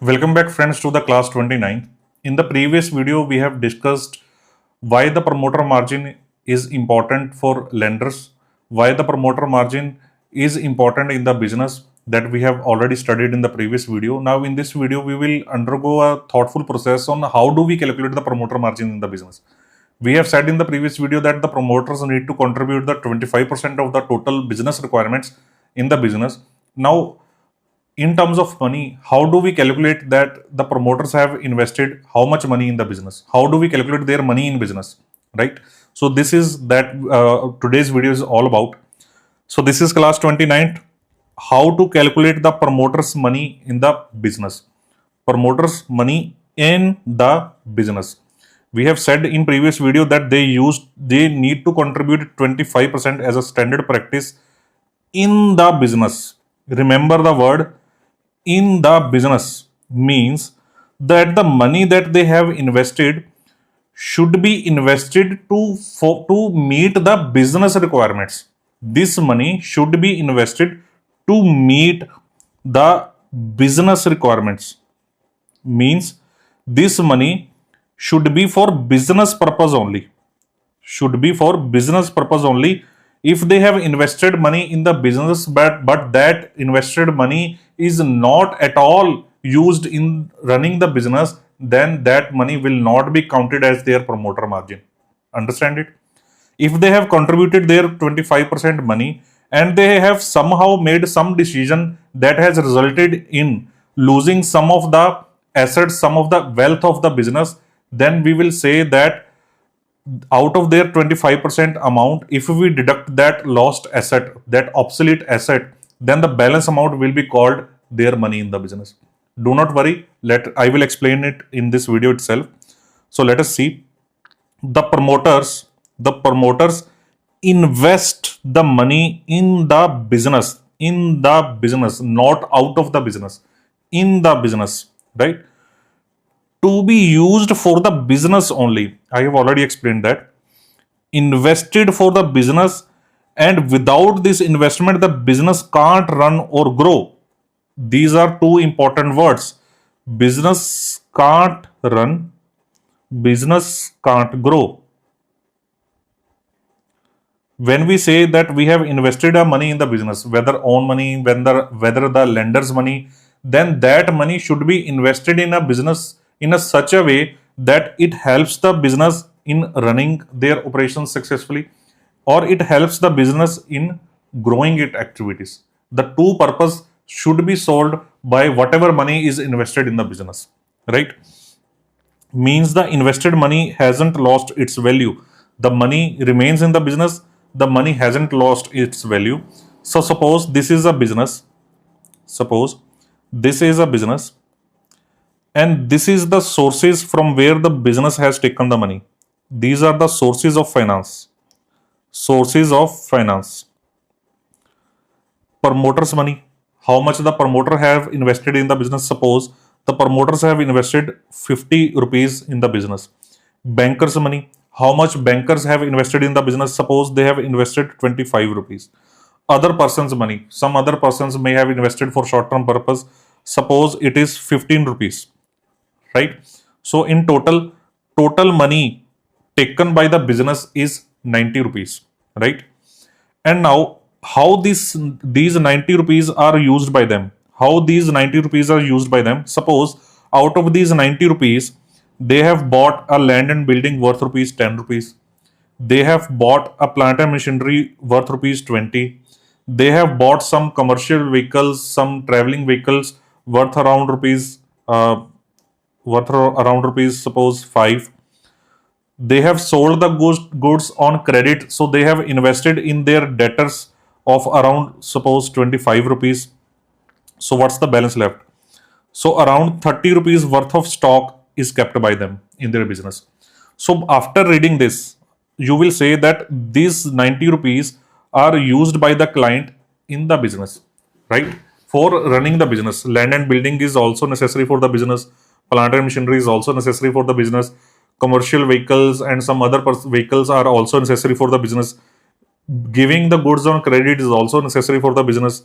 Welcome back friends to the class 29. In the previous video we have discussed why the promoter margin is important for lenders, why the promoter margin is important in the business that we have already studied in the previous video. Now in this video we will undergo a thoughtful process on how do we calculate the promoter margin in the business. We have said in the previous video that the promoters need to contribute the 25% of the total business requirements in the business. Now in terms of money, how do we calculate that the promoters have invested how much money in the business? How do we calculate their money in business, right? So this is that today's video is all about. So this is class 29, how to calculate the promoters money in the business. Promoters money in the business. We have said in previous video that they need to contribute 25% as a standard practice in the business. Remember the word in the business means that the money that they have invested should be invested to meet the business requirements. This money should be invested to meet the business requirements. Means this money should be for business purpose only. Should be for business purpose only. If they have invested money in the business but that invested money is not at all used in running the business, then that money will not be counted as their promoter margin. Understand it? If they have contributed their 25% money and they have somehow made some decision that has resulted in losing some of the assets, some of the wealth of the business, then we will say that out of their 25% amount, if we deduct that lost asset, that obsolete asset, then the balance amount will be called their money in the business. Do not worry, I will explain it in this video itself. So let us see. The promoters invest the money in the business, not out of the business, in the business, right? To be used for the business only. I have already explained that. Invested for the business, and without this investment, the business can't run or grow. These are two important words. Business can't run, business can't grow. When we say that we have invested our money in the business, whether own money, whether the lender's money, then that money should be invested in a business in such a way that it helps the business in running their operations successfully, or it helps the business in growing its activities. The two purpose should be solved by whatever money is invested in the business, right? Means the invested money hasn't lost its value. The money remains in the business. The money hasn't lost its value. So suppose this is a business. And this is the sources from where the business has taken the money. These are the sources of finance. Promoters' money. How much the promoter have invested in the business? Suppose the promoters have invested 50 rupees in the business. Bankers' money. How much bankers have invested in the business? Suppose they have invested 25 rupees. Other person's money. Some other persons may have invested for short-term purpose. Suppose it is 15 rupees. Right? So in total money taken by the business is 90 rupees, right? And now how these 90 rupees are used by them? Suppose out of these 90 rupees, they have bought a land and building worth rupees 10 rupees. They have bought a plant and machinery worth rupees 20. They have bought some commercial vehicles, some traveling vehicles worth around rupees suppose 5. They have sold the goods on credit, so they have invested in their debtors of around suppose 25 rupees. So what's the balance left? So around 30 rupees worth of stock is kept by them in their business. So after reading this, you will say that these 90 rupees are used by the client in the business, right? For running the business. Land and building is also necessary for the business. Plant and machinery is also necessary for the business. Commercial vehicles and some other vehicles are also necessary for the business. Giving the goods on credit is also necessary for the business.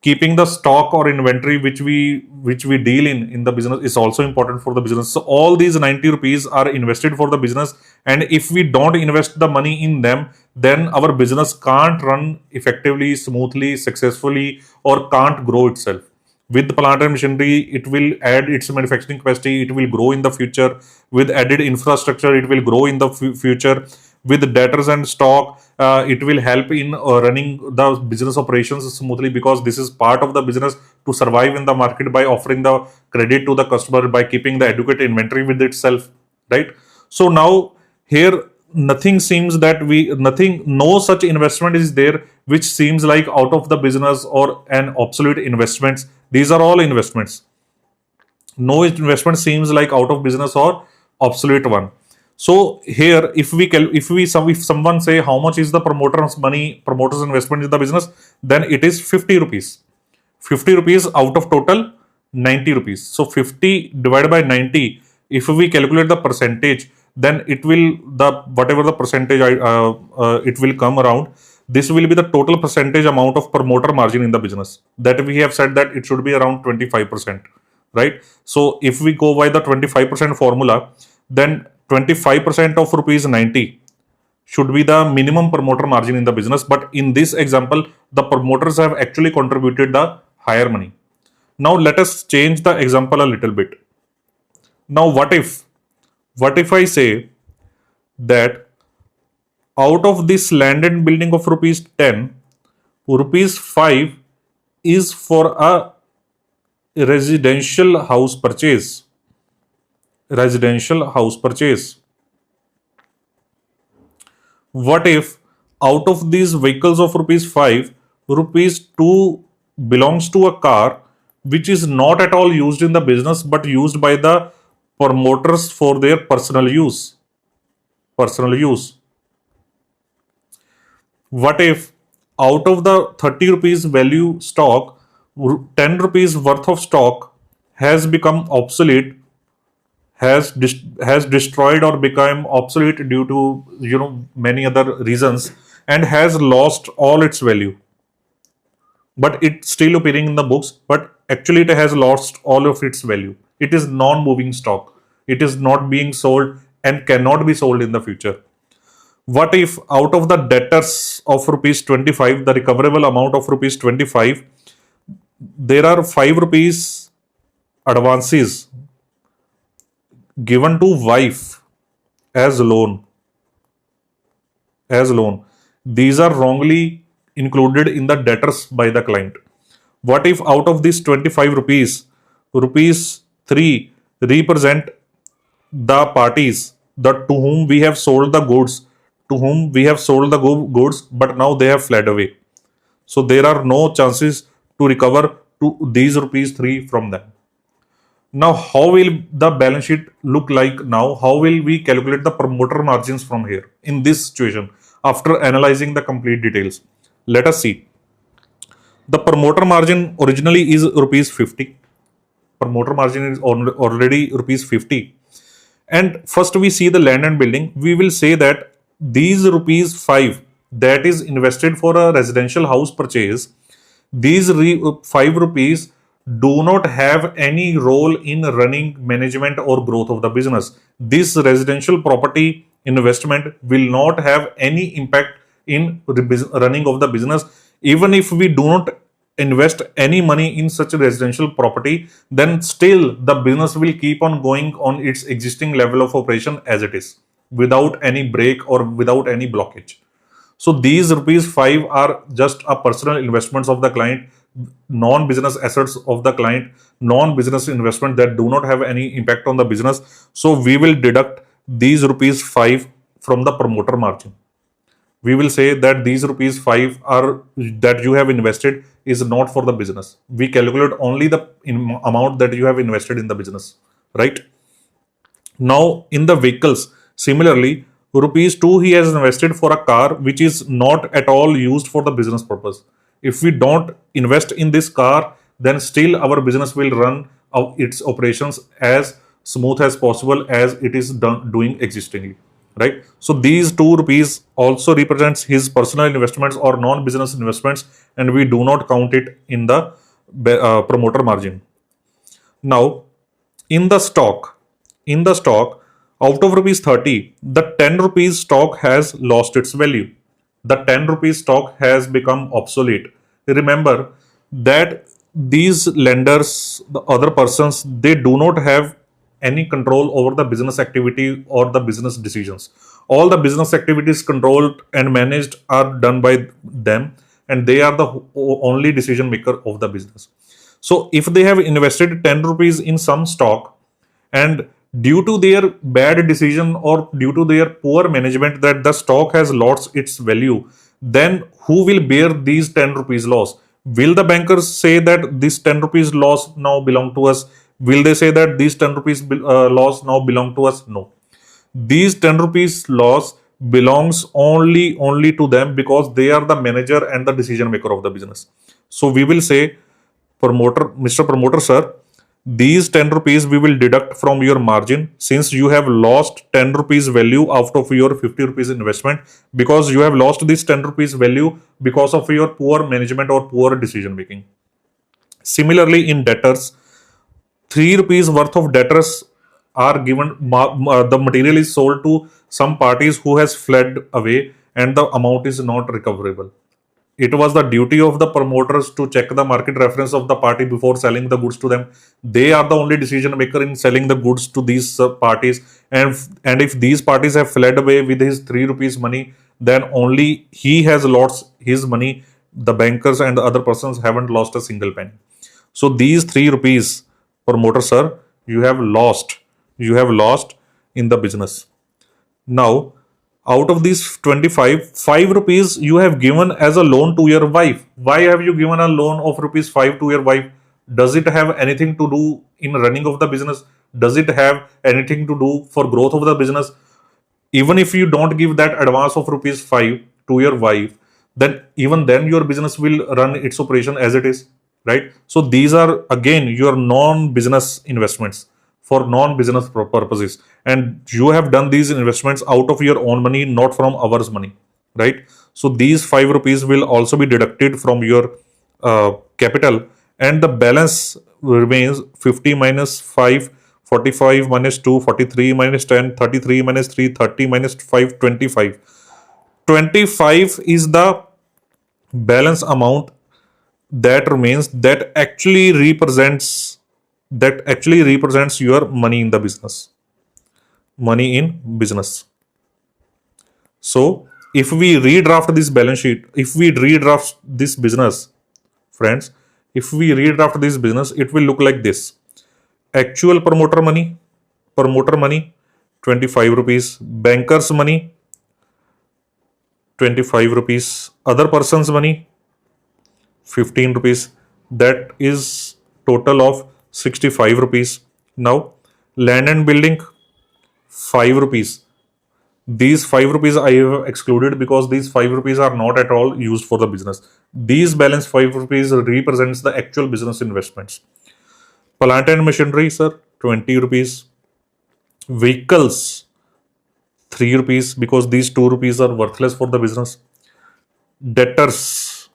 Keeping the stock or inventory which we deal in the business is also important for the business. So all these 90 rupees are invested for the business, and if we don't invest the money in them, then our business can't run effectively, smoothly, successfully, or can't grow itself. With plant and machinery, it will add its manufacturing capacity, it will grow in the future. With added infrastructure, it will grow in the future. With debtors and stock, it will help in running the business operations smoothly, because this is part of the business to survive in the market by offering the credit to the customer, by keeping the adequate inventory with itself, right? So now here, no such investment is there which seems like out of the business or an obsolete investments. These are all investments. No investment seems like out of business or obsolete one. So here, if someone say how much is the promoter's investment in the business, then it is 50 rupees. 50 rupees out of total 90 rupees. So 50 divided by 90, if we calculate the percentage, then it will, the whatever the percentage it will come around, this will be the total percentage amount of promoter margin in the business, that we have said that it should be around 25%, right? So if we go by the 25% formula, then 25% of rupees 90 should be the minimum promoter margin in the business. But in this example, the promoters have actually contributed the higher money. Now let us change the example a little bit. Now what if I say that out of this land and building of rupees 10, rupees 5 is for a residential house purchase. What if out of these vehicles of rupees 5, rupees 2 belongs to a car which is not at all used in the business but used by the promoters for their personal use? What if out of the 30 rupees value stock, 10 rupees worth of stock has become obsolete, has destroyed or become obsolete due to many other reasons, and has lost all its value, but it's still appearing in the books, but actually it has lost all of its value. It is non-moving stock, it is not being sold and cannot be sold in the future. What if out of the debtors of rupees 25, the recoverable amount of rupees 25, there are 5 rupees advances given to wife as loan? These are wrongly included in the debtors by the client. What if out of this 25 rupees, rupees 3 represent the parties that to whom we have sold the goods, but now they have fled away. So there are no chances to recover to these rupees 3 from them. Now, how will the balance sheet look like now? How will we calculate the promoter margins from here in this situation after analyzing the complete details? Let us see. The promoter margin originally is rupees 50. Promoter margin is already rupees 50. And first we see the land and building. We will say that these rupees 5 that is invested for a residential house purchase, these 5 rupees do not have any role in running, management or growth of the business. This residential property investment will not have any impact in running of the business. Even if we do not invest any money in such a residential property, then still the business will keep on going on its existing level of operation as it is, without any break or without any blockage. So these rupees 5 are just a personal investments of the client, non-business assets of the client, non-business investment that do not have any impact on the business. So we will deduct these rupees 5 from the promoter margin. We will say that these rupees 5 are that you have invested is not for the business. We calculate only the amount that you have invested in the business, right? Now in the vehicles, similarly, rupees 2 he has invested for a car which is not at all used for the business purpose. If we don't invest in this car, then still our business will run its operations as smooth as possible as it is doing existingly, right? So these 2 rupees also represents his personal investments or non-business investments, and we do not count it in the promoter margin. Now, in the stock, out of rupees 30, the 10 rupees stock has lost its value. The 10 rupees stock has become obsolete. Remember that these lenders, the other persons, they do not have any control over the business activity or the business decisions. All the business activities controlled and managed are done by them, and they are the only decision maker of the business. So if they have invested 10 rupees in some stock, and due to their bad decision or due to their poor management that the stock has lost its value, then who will bear these 10 rupees loss? Will the bankers say that this 10 rupees loss now belong to us? Will they say that these 10 rupees loss now belong to us? No, these 10 rupees loss belongs only to them, because they are the manager and the decision maker of the business. So we will say, promoter, Mr. Promoter sir, these 10 rupees we will deduct from your margin, since you have lost 10 rupees value out of your 50 rupees investment, because you have lost this 10 rupees value because of your poor management or poor decision making. Similarly, in debtors, 3 rupees worth of debtors are given, the material is sold to some parties who has fled away, and the amount is not recoverable. It was the duty of the promoters to check the market reference of the party before selling the goods to them. They are the only decision maker in selling the goods to these parties, and if these parties have fled away with his 3 rupees money, then only he has lost his money. The bankers and the other persons haven't lost a single penny. So these 3 rupees, promoter sir, you have lost in the business. Now, out of these 25, 5 rupees you have given as a loan to your wife. Why have you given a loan of rupees 5 to your wife? Does it have anything to do in running of the business? Does it have anything to do for growth of the business? Even if you don't give that advance of rupees 5 to your wife, then even then your business will run its operation as it is, right? So these are again your non-business investments for non-business purposes, and you have done these investments out of your own money, not from ours money, right? So these 5 rupees will also be deducted from your capital, and the balance remains 50 minus 5, 45 minus 2, 43 minus 10, 33 minus 3, 30 minus 5, 25. 25 is the balance amount that remains, that actually represents your money in the business. So if we redraft this balance sheet, if we redraft this business, friends, if we redraft this business, it will look like this. Actual promoter money 25 rupees, bankers money 25 rupees, other person's money 15 rupees. That is total of 65 rupees. Now, land and building 5 rupees. These 5 rupees I have excluded because these 5 rupees are not at all used for the business. These balance 5 rupees represents the actual business investments. Plant and machinery, sir, 20 rupees. Vehicles 3 rupees, because these 2 rupees are worthless for the business. Debtors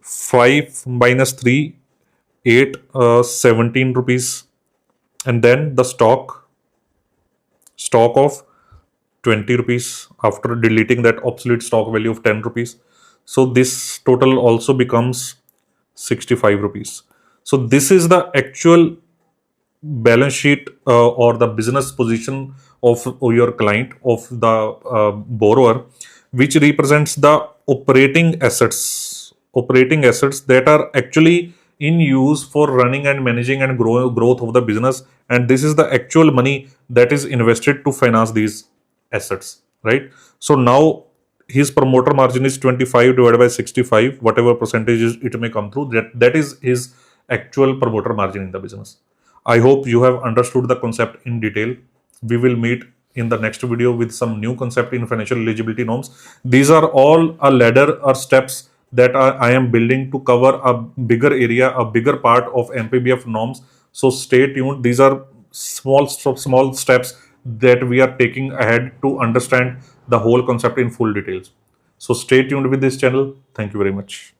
5 minus 3, 8, 17 rupees. And then the stock of 20 rupees after deleting that obsolete stock value of 10 rupees. So this total also becomes 65 rupees. So this is the actual balance sheet or the business position of your client, of the borrower, which represents the operating assets that are actually in use for running and managing and growth of the business, and this is the actual money that is invested to finance these assets, right? So now his promoter margin is 25 divided by 65, whatever percentages it may come through, that is his actual promoter margin in the business. I hope you have understood the concept in detail. We will meet in the next video with some new concept in financial eligibility norms. These are all a ladder or steps that I am building to cover a bigger area, a bigger part of MPBF norms. So stay tuned. These are small steps, that we are taking ahead to understand the whole concept in full details. So stay tuned with this channel. Thank you very much.